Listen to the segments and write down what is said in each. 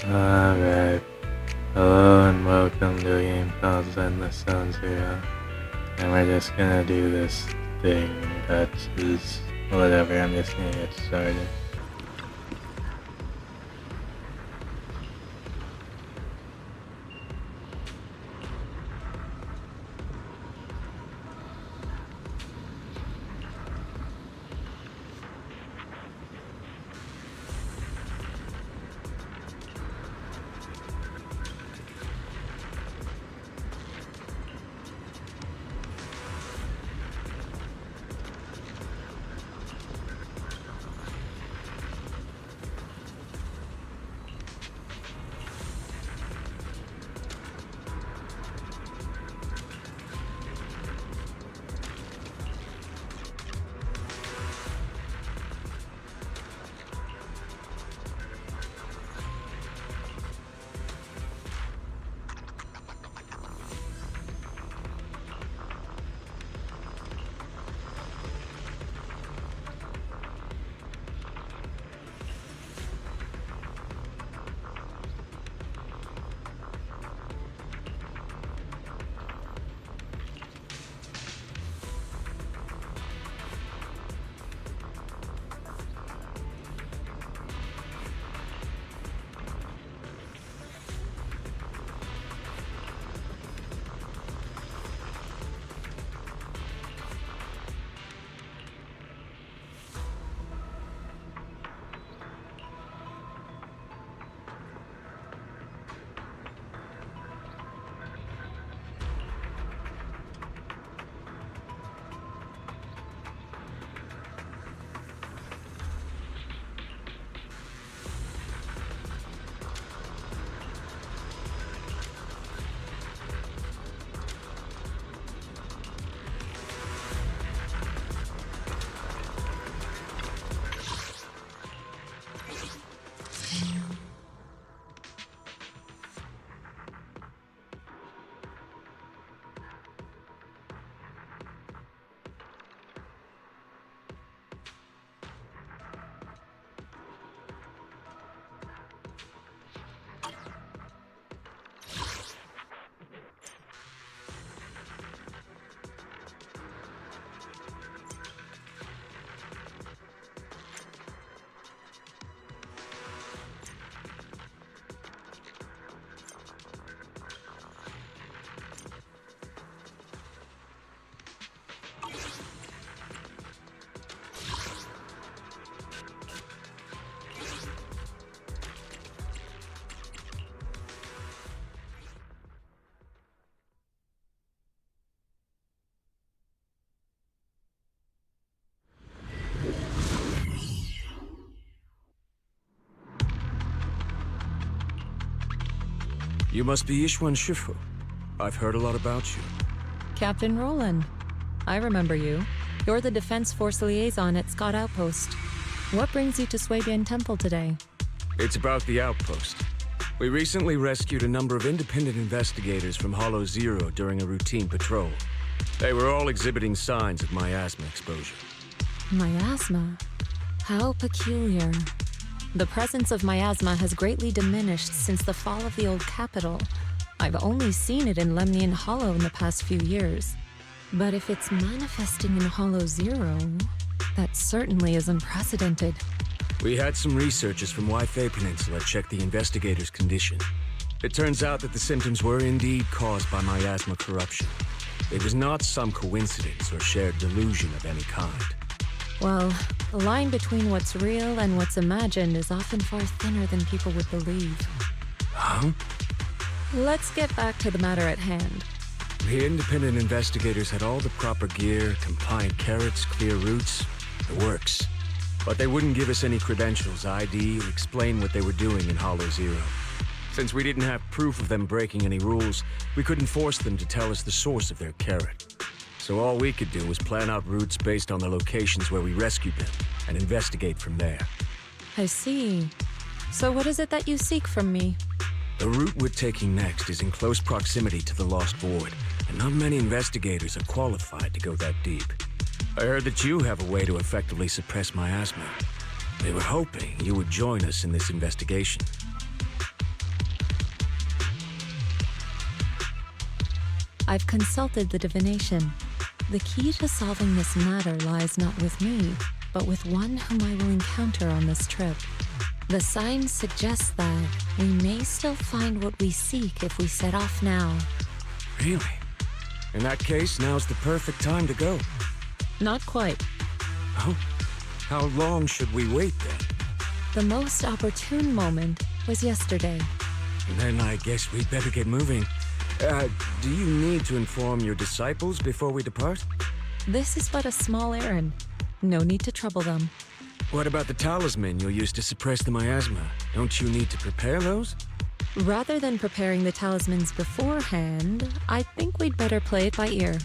Alright, hello and welcome to a game called Zenless Zero. And we're just gonna do this thing that is whatever, I'm just gonna get started. You must be Ishwan Shifu. I've heard a lot about you. Captain Roland. I remember you. You're the Defense Force liaison at Scott Outpost. What brings you to Swabian Temple today? It's about the outpost. We recently rescued a number of independent investigators from Hollow Zero during a routine patrol. They were all exhibiting signs of miasma exposure. Miasma? How peculiar. The presence of miasma has greatly diminished since the fall of the old capital. I've only seen it in Lemnian Hollow in the past few years. But if it's manifesting in Hollow Zero, that certainly is unprecedented. We had some researchers from Waifei Peninsula check the investigators' condition. It turns out that the symptoms were indeed caused by miasma corruption. It was not some coincidence or shared delusion of any kind. Well, the line between what's real and what's imagined is often far thinner than people would believe. Huh? Let's get back to the matter at hand. The independent investigators had all the proper gear, compliant carrots, clear routes, the works. But they wouldn't give us any credentials, ID, or explain what they were doing in Hollow Zero. Since we didn't have proof of them breaking any rules, we couldn't force them to tell us the source of their carrot. So all we could do was plan out routes based on the locations where we rescued them, and investigate from there. I see. So what is it that you seek from me? The route we're taking next is in close proximity to the Lost Void, and not many investigators are qualified to go that deep. I heard that you have a way to effectively suppress miasma. We were hoping you would join us in this investigation. I've consulted the divination. The key to solving this matter lies not with me, but with one whom I will encounter on this trip. The signs suggest that we may still find what we seek if we set off now. Really? In that case, now's the perfect time to go. Not quite. Oh? How long should we wait then? The most opportune moment was yesterday. Then I guess we'd better get moving. Do you need to inform your disciples before we depart? This is but a small errand. No need to trouble them. What about the talisman you'll use to suppress the miasma? Don't you need to prepare those? Rather than preparing the talismans beforehand, I think we'd better play it by ear.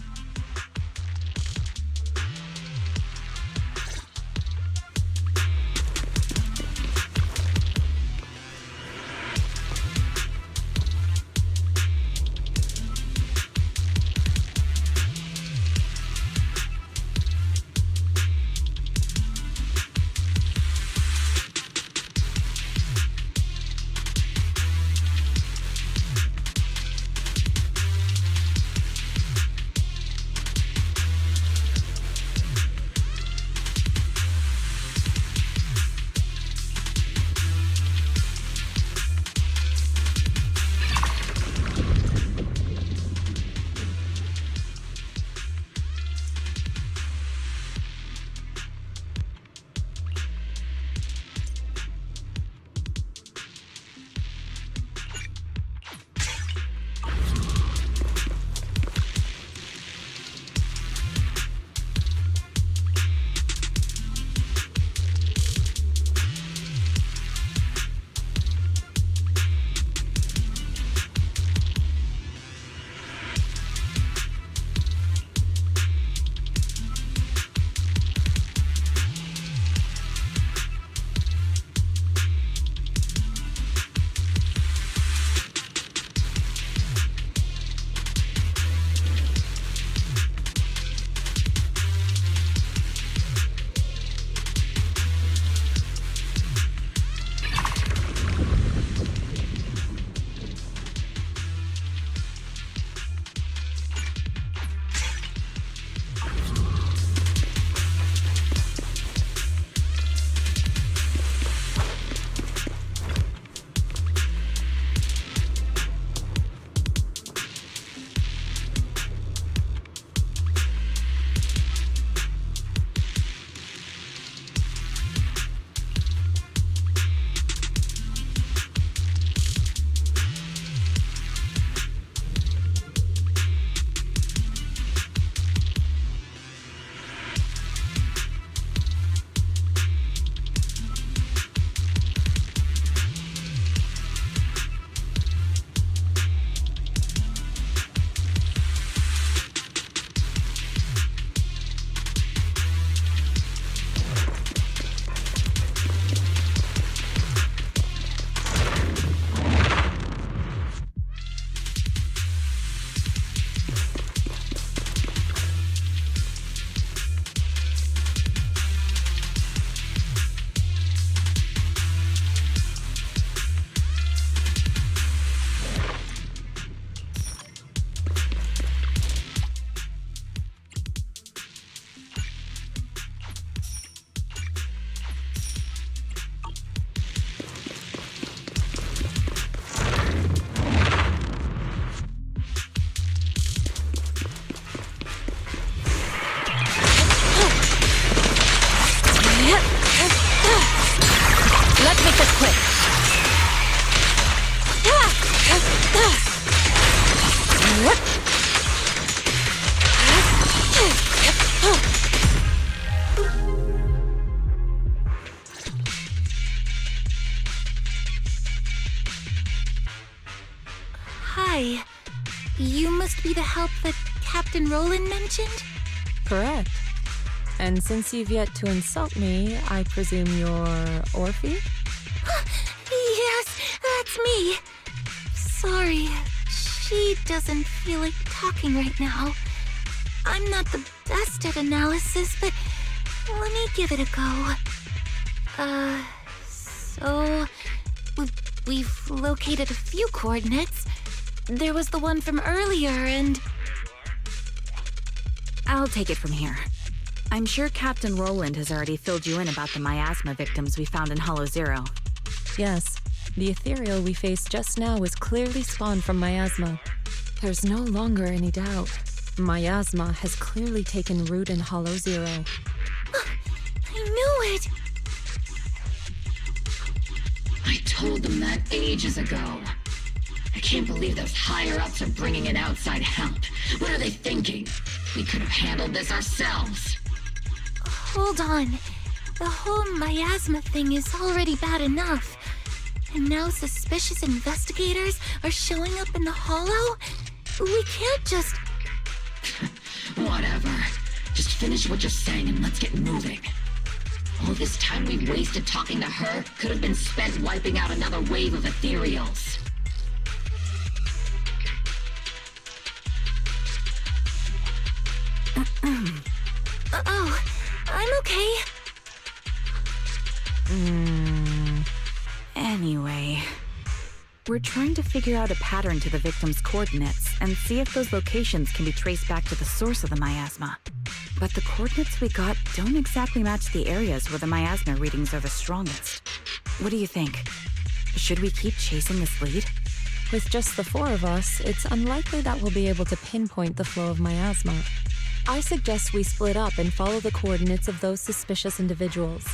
Hi. You must be the help that Captain Roland mentioned? Correct. And since you've yet to insult me, I presume you're Orphe? Yes, that's me. Sorry, she doesn't feel like talking right now. I'm not the best at analysis, but let me give it a go. So we've located a few coordinates. There was the one from earlier, and I'll take it from here. I'm sure Captain Roland has already filled you in about the miasma victims we found in Hollow Zero. Yes, the ethereal we faced just now was clearly spawned from miasma. There's no longer any doubt. Miasma has clearly taken root in Hollow Zero. I knew it! I told them that ages ago. I can't believe those higher-ups are bringing in outside help. What are they thinking? We could have handled this ourselves. Hold on. The whole miasma thing is already bad enough. And now suspicious investigators are showing up in the Hollow? We can't just... Whatever. Just finish what you're saying and let's get moving. All this time we wasted talking to her could have been spent wiping out another wave of ethereals. Oh, I'm okay. Anyway, we're trying to figure out a pattern to the victim's coordinates and see if those locations can be traced back to the source of the miasma. But the coordinates we got don't exactly match the areas where the miasma readings are the strongest. What do you think? Should we keep chasing this lead? With just the 4 of us, it's unlikely that we'll be able to pinpoint the flow of miasma. I suggest we split up and follow the coordinates of those suspicious individuals.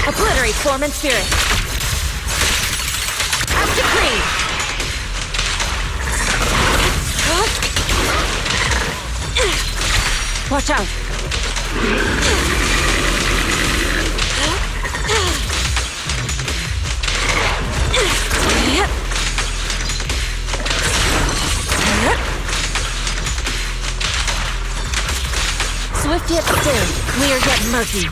Obliterate form and spirit. Act decree. Watch out. Swift yet still, clear yet murky.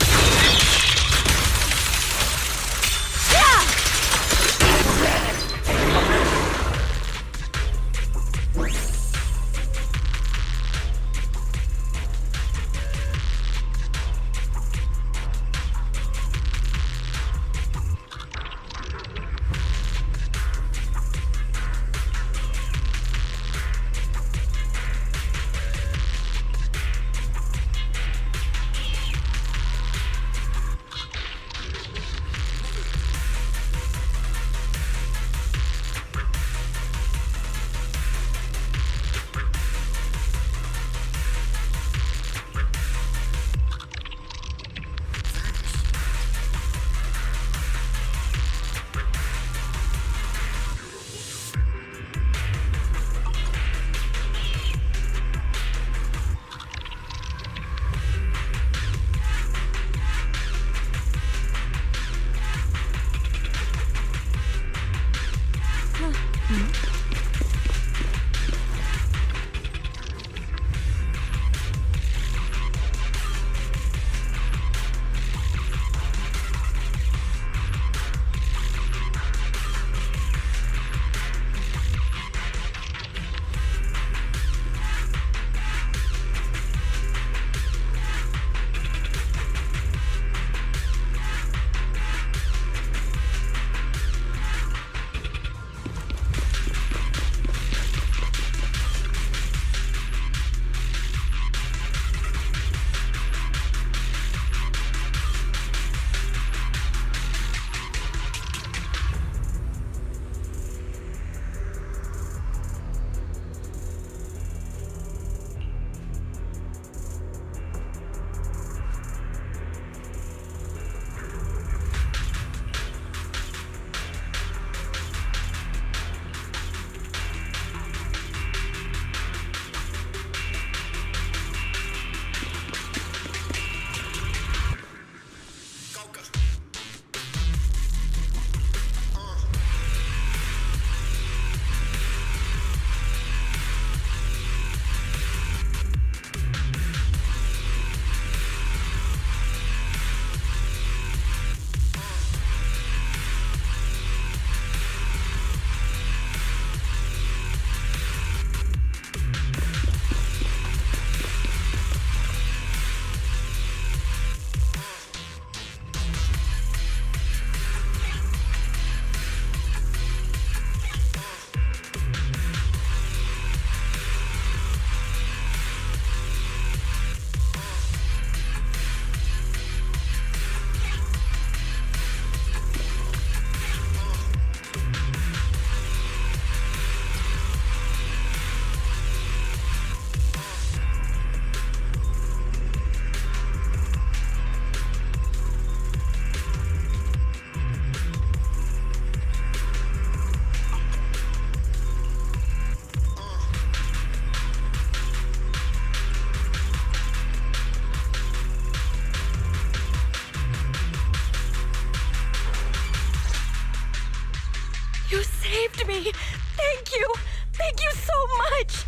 saved me! Thank you! Thank you so much!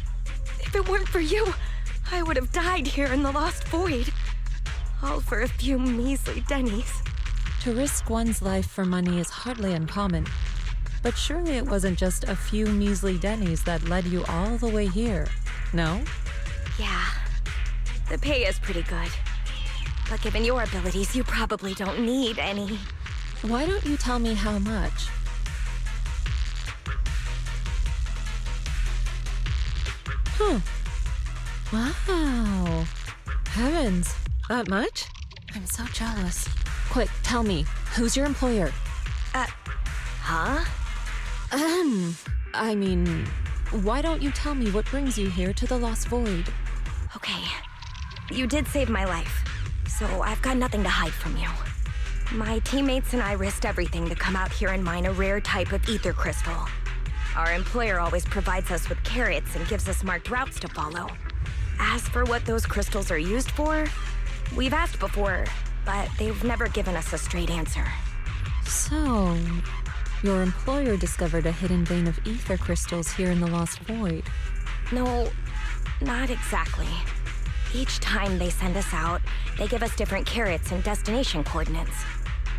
If it weren't for you, I would have died here in the Lost Void. All for a few measly dennies. To risk one's life for money is hardly uncommon. But surely it wasn't just a few measly dennies that led you all the way here, no? Yeah, the pay is pretty good. But given your abilities, you probably don't need any. Why don't you tell me how much? Huh. Wow. Heavens, that much? I'm so jealous. Quick, tell me, who's your employer? Huh? I mean, why don't you tell me what brings you here to the Lost Void? Okay, you did save my life, so I've got nothing to hide from you. My teammates and I risked everything to come out here and mine a rare type of ether crystal. Our employer always provides us with carrots and gives us marked routes to follow. As for what those crystals are used for, we've asked before, but they've never given us a straight answer. So, your employer discovered a hidden vein of ether crystals here in the Lost Void. No, not exactly. Each time they send us out, they give us different carrots and destination coordinates.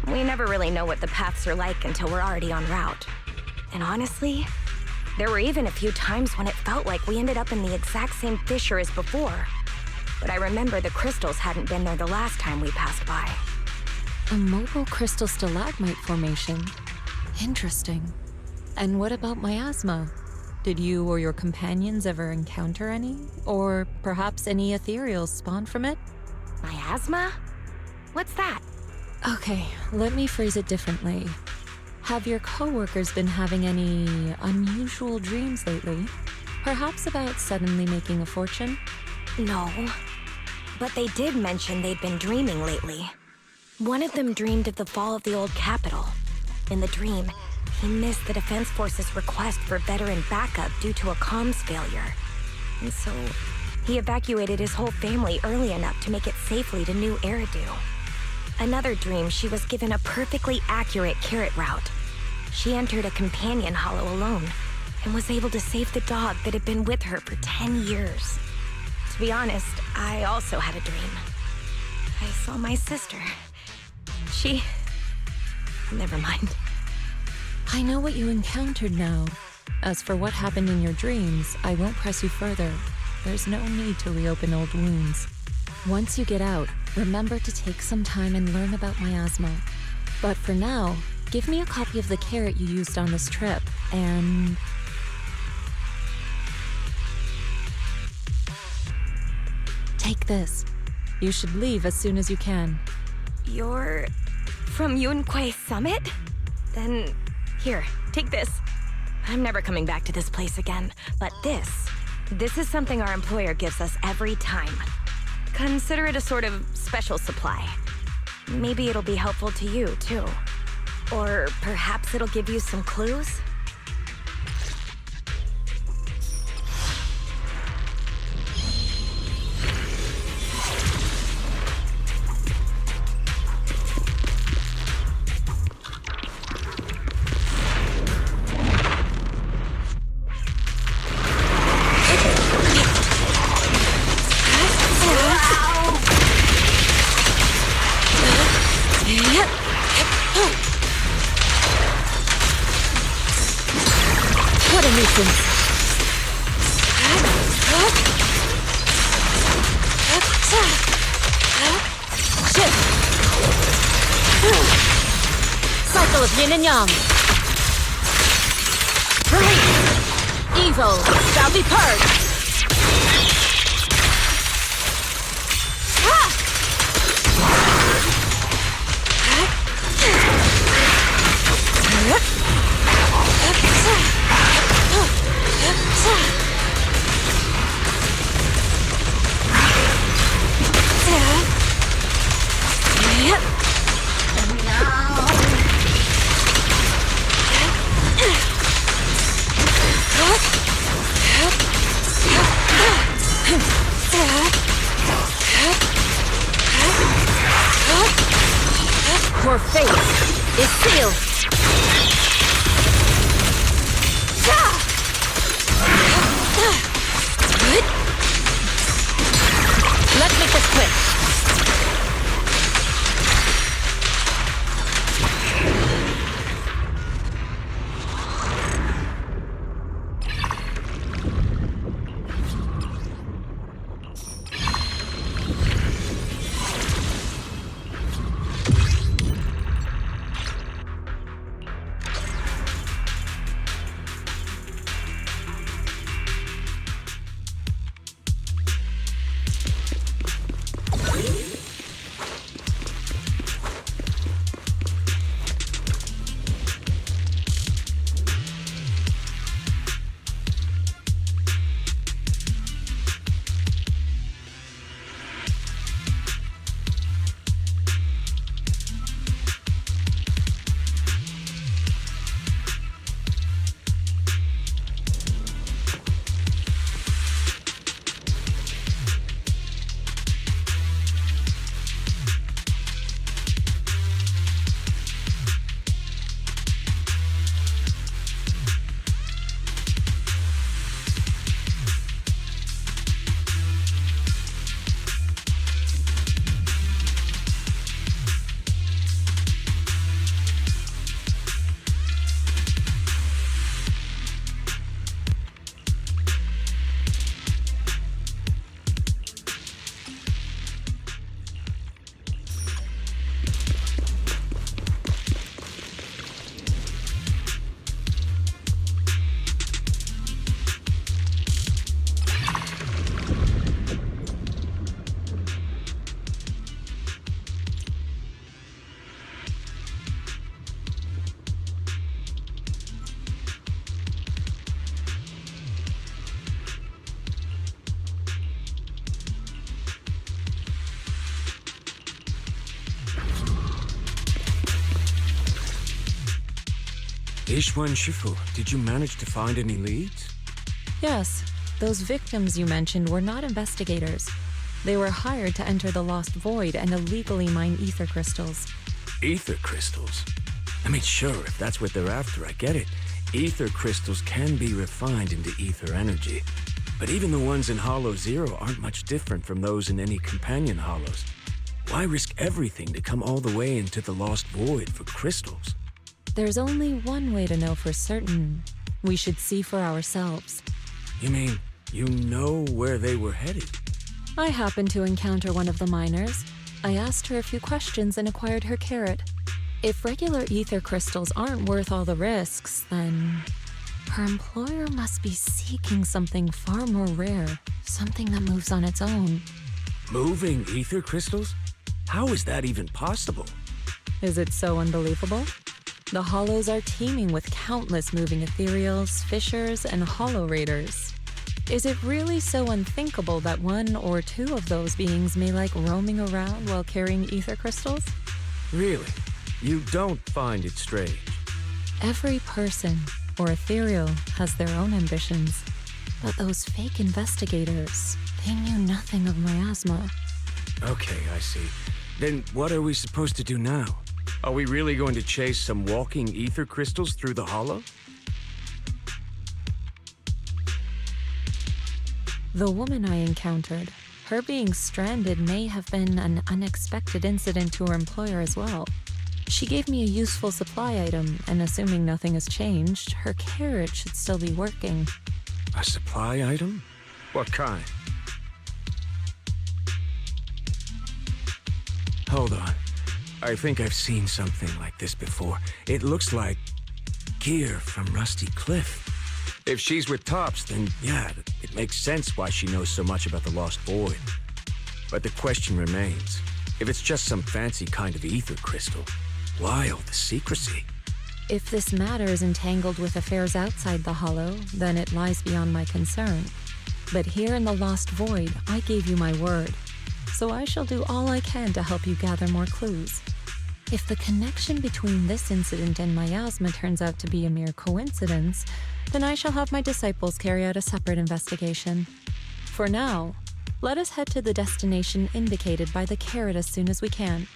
We never really know what the paths are like until we're already en route. And honestly, there were even a few times when it felt like we ended up in the exact same fissure as before. But I remember the crystals hadn't been there the last time we passed by. A mobile crystal stalagmite formation. Interesting. And what about miasma? Did you or your companions ever encounter any? Or perhaps any ethereals spawn from it? Miasma? What's that? Okay, let me phrase it differently. Have your coworkers been having any unusual dreams lately? Perhaps about suddenly making a fortune? No. But they did mention they'd been dreaming lately. One of them dreamed of the fall of the old capital. In the dream, he missed the Defense Force's request for veteran backup due to a comms failure. And so, he evacuated his whole family early enough to make it safely to New Eridu. Another dream, she was given a perfectly accurate carrot route. She entered a companion hollow alone, and was able to save the dog that had been with her for 10 years. To be honest, I also had a dream. I saw my sister. Never mind. I know what you encountered now. As for what happened in your dreams, I won't press you further. There's no need to reopen old wounds. Once you get out, remember to take some time and learn about miasma. But for now, give me a copy of the carrot you used on this trip, and... take this. You should leave as soon as you can. You're from Yunquei Summit? Then, here, take this. I'm never coming back to this place again, but this is something our employer gives us every time. Consider it a sort of special supply. Maybe it'll be helpful to you, too. Or perhaps it'll give you some clues? What a nuisance! Shift! Cycle of yin and yang! Right! Evil shall be purged! Your fate is sealed! Ishwan Shifu, did you manage to find any leads? Yes, those victims you mentioned were not investigators. They were hired to enter the Lost Void and illegally mine ether crystals. Ether crystals? I mean, sure, if that's what they're after, I get it. Ether crystals can be refined into ether energy. But even the ones in Hollow Zero aren't much different from those in any companion hollows. Why risk everything to come all the way into the Lost Void for crystals? There's only one way to know for certain. We should see for ourselves. You mean, you know where they were headed? I happened to encounter one of the miners. I asked her a few questions and acquired her carrot. If regular ether crystals aren't worth all the risks, then her employer must be seeking something far more rare, something that moves on its own. Moving ether crystals? How is that even possible? Is it so unbelievable? The Hollows are teeming with countless moving ethereals, fissures, and hollow raiders. Is it really so unthinkable that one or two of those beings may like roaming around while carrying ether crystals? Really? You don't find it strange? Every person or ethereal has their own ambitions. But those fake investigators, they knew nothing of miasma. Okay, I see. Then what are we supposed to do now? Are we really going to chase some walking ether crystals through the hollow? The woman I encountered, her being stranded may have been an unexpected incident to her employer as well. She gave me a useful supply item, and assuming nothing has changed, her carrot should still be working. A supply item? What kind? Hold on. I think I've seen something like this before. It looks like gear from Rusty Cliff. If she's with Tops, then yeah, it makes sense why she knows so much about the Lost Void. But the question remains, if it's just some fancy kind of ether crystal, why all the secrecy? If this matter is entangled with affairs outside the Hollow, then it lies beyond my concern. But here in the Lost Void, I gave you my word. So I shall do all I can to help you gather more clues. If the connection between this incident and miasma turns out to be a mere coincidence, then I shall have my disciples carry out a separate investigation. For now, let us head to the destination indicated by the carrot as soon as we can.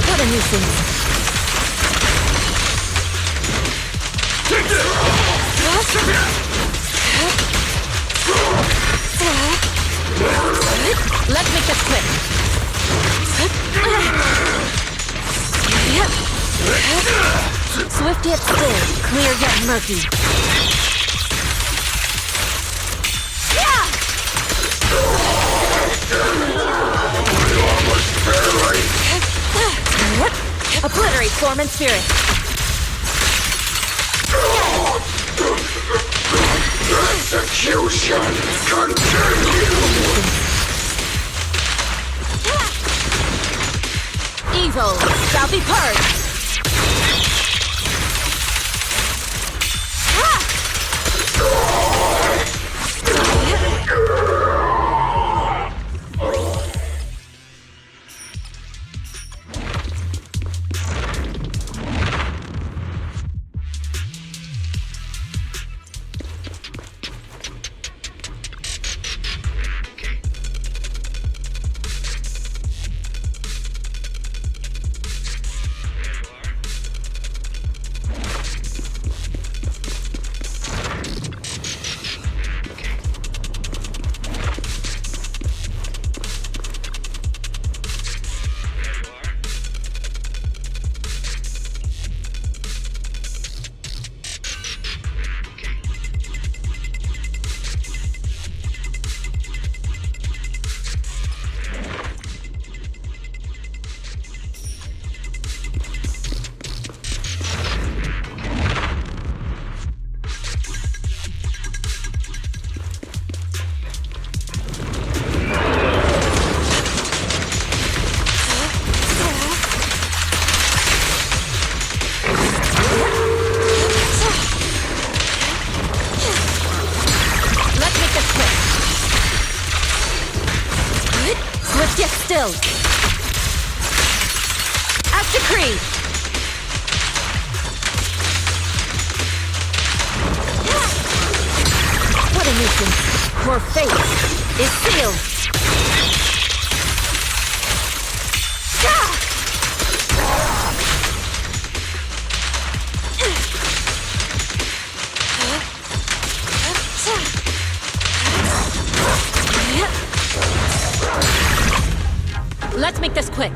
What a nuisance. Let's make this quick. Swift yet still, clear yet murky. Obliterate form and spirit. Execution continues. Evil shall be purged. still! As decreed! What a nuisance! Your fate is sealed! Let's make this quick.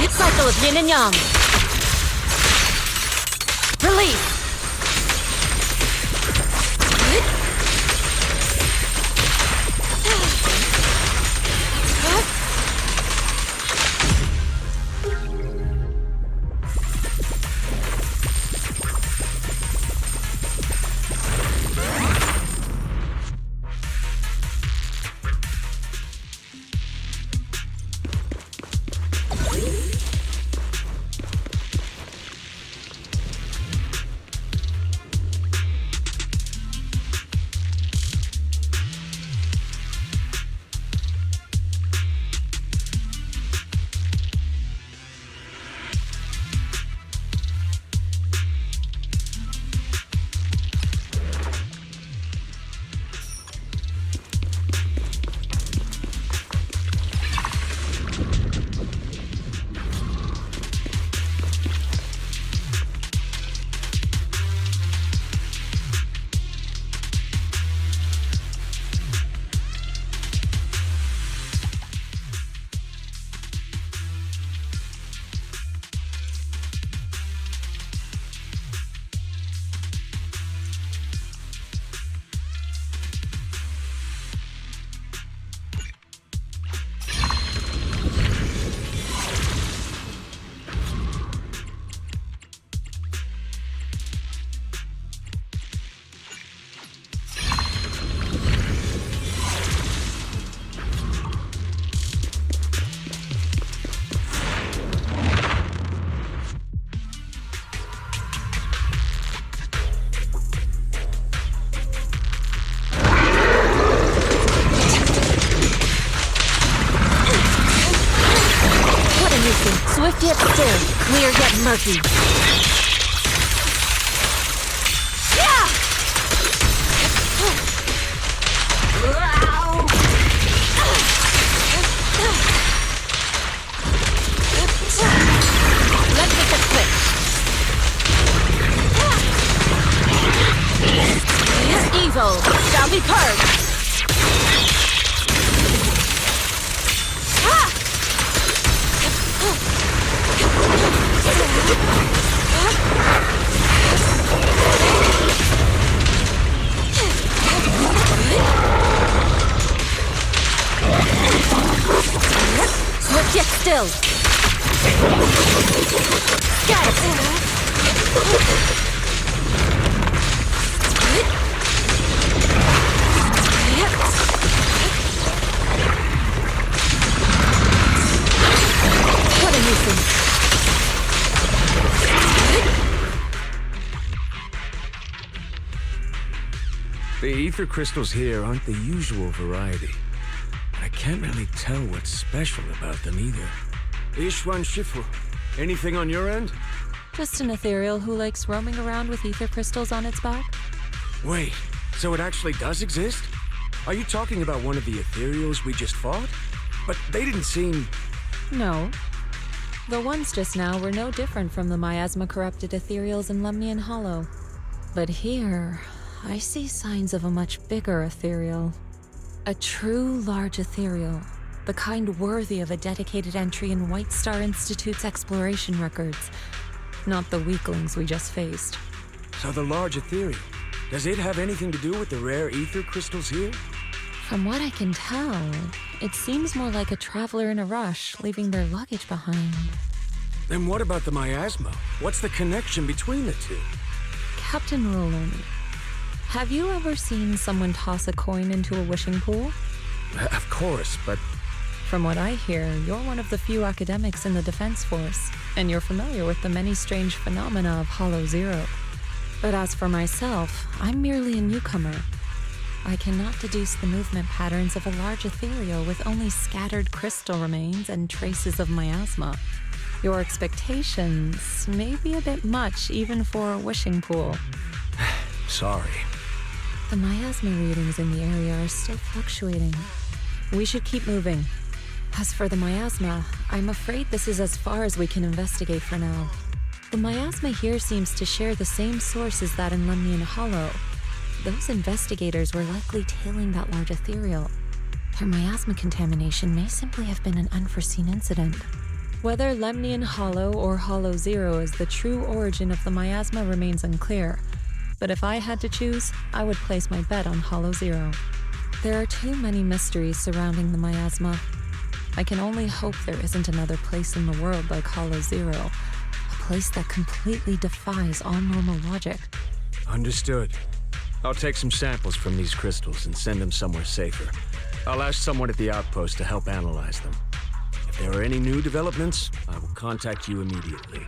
Cycle of yin and yang. Release. Swift yet still, clear yet murky. Yeah! Let's get this quick. This evil shall be purged. Swift yet still. Got it. What a nuisance. The ether crystals here aren't the usual variety. I can't really tell what's special about them either. Ishwan Shifu, anything on your end? Just an ethereal who likes roaming around with ether crystals on its back. Wait, so it actually does exist? Are you talking about one of the ethereals we just fought? But they didn't seem... No. The ones just now were no different from the miasma-corrupted ethereals in Lemnian Hollow. But here, I see signs of a much bigger ethereal. A true large ethereal, the kind worthy of a dedicated entry in White Star Institute's exploration records. Not the weaklings we just faced. So the large ethereal, does it have anything to do with the rare ether crystals here? From what I can tell, it seems more like a traveler in a rush, leaving their luggage behind. Then what about the miasma? What's the connection between the two? Captain Roland, have you ever seen someone toss a coin into a wishing pool? Of course, but... From what I hear, you're one of the few academics in the Defense Force, and you're familiar with the many strange phenomena of Hollow Zero. But as for myself, I'm merely a newcomer. I cannot deduce the movement patterns of a large ethereal with only scattered crystal remains and traces of miasma. Your expectations may be a bit much even for a wishing pool. Sorry. The miasma readings in the area are still fluctuating. We should keep moving. As for the miasma, I'm afraid this is as far as we can investigate for now. The miasma here seems to share the same source as that in Lemnian Hollow. Those investigators were likely tailing that large ethereal. Their miasma contamination may simply have been an unforeseen incident. Whether Lemnian Hollow or Hollow Zero is the true origin of the miasma remains unclear, but if I had to choose, I would place my bet on Hollow Zero. There are too many mysteries surrounding the miasma. I can only hope there isn't another place in the world like Hollow Zero, a place that completely defies all normal logic. Understood. I'll take some samples from these crystals and send them somewhere safer. I'll ask someone at the outpost to help analyze them. If there are any new developments, I will contact you immediately.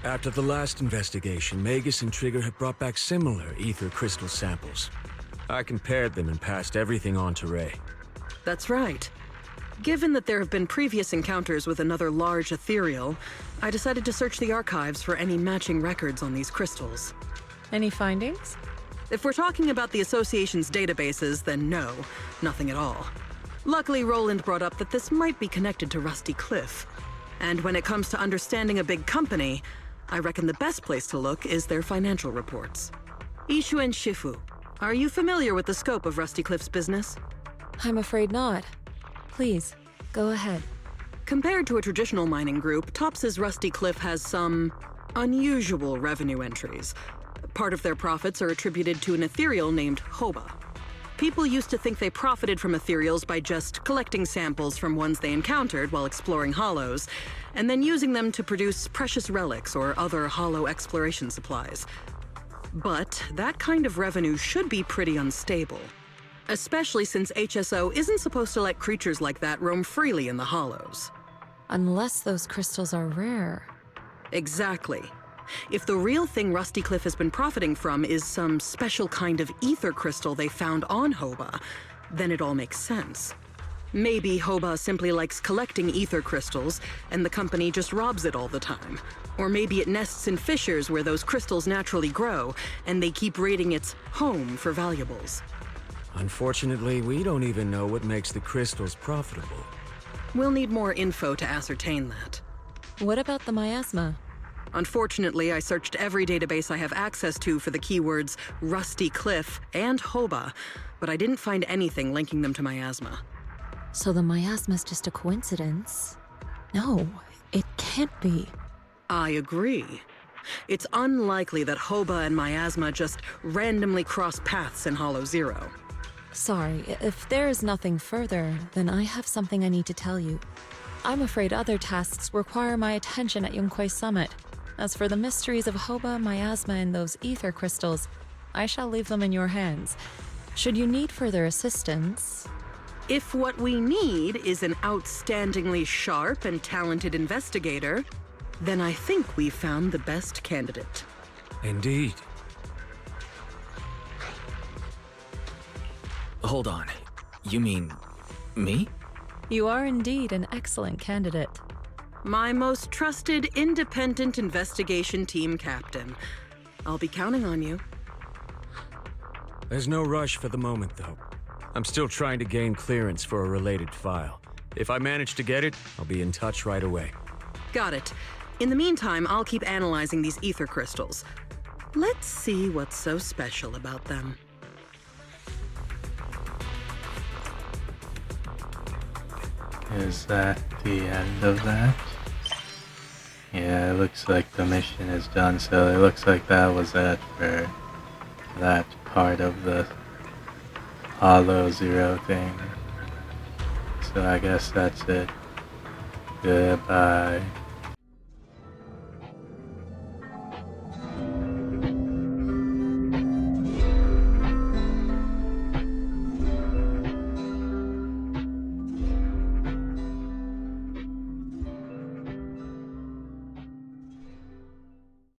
After the last investigation, Magus and Trigger have brought back similar ether crystal samples. I compared them and passed everything on to Ray. That's right. Given that there have been previous encounters with another large ethereal, I decided to search the archives for any matching records on these crystals. Any findings? If we're talking about the Association's databases, then no, nothing at all. Luckily, Roland brought up that this might be connected to Rusty Cliff. And when it comes to understanding a big company, I reckon the best place to look is their financial reports. Ishu and Shifu, are you familiar with the scope of Rusty Cliff's business? I'm afraid not. Please, go ahead. Compared to a traditional mining group, Tops's Rusty Cliff has some unusual revenue entries. Part of their profits are attributed to an ethereal named Hoba. People used to think they profited from ethereals by just collecting samples from ones they encountered while exploring hollows, and then using them to produce precious relics or other hollow exploration supplies. But that kind of revenue should be pretty unstable, especially since HSO isn't supposed to let creatures like that roam freely in the hollows. Unless those crystals are rare. Exactly. If the real thing Rusty Cliff has been profiting from is some special kind of ether crystal they found on Hoba, then it all makes sense. Maybe Hoba simply likes collecting ether crystals, and the company just robs it all the time. Or maybe it nests in fissures where those crystals naturally grow, and they keep raiding its home for valuables. Unfortunately, we don't even know what makes the crystals profitable. We'll need more info to ascertain that. What about the miasma? Unfortunately, I searched every database I have access to for the keywords Rusty Cliff and Hoba, but I didn't find anything linking them to miasma. So the miasma's just a coincidence? No, it can't be. I agree. It's unlikely that Hoba and miasma just randomly cross paths in Hollow Zero. Sorry, if there is nothing further, then I have something I need to tell you. I'm afraid other tasks require my attention at Yunquei Summit. As for the mysteries of Hoba, miasma, and those ether crystals, I shall leave them in your hands. Should you need further assistance... If what we need is an outstandingly sharp and talented investigator, then I think we found the best candidate. Indeed. Hold on. You mean... me? You are indeed an excellent candidate. My most trusted independent investigation team captain. I'll be counting on you. There's no rush for the moment, though. I'm still trying to gain clearance for a related file. If I manage to get it, I'll be in touch right away. Got it. In the meantime, I'll keep analyzing these ether crystals. Let's see what's so special about them. Is that the end of that? Yeah, it looks like the mission is done, so it looks like that was it for that part of the Hollow Zero thing. So I guess that's it. Goodbye.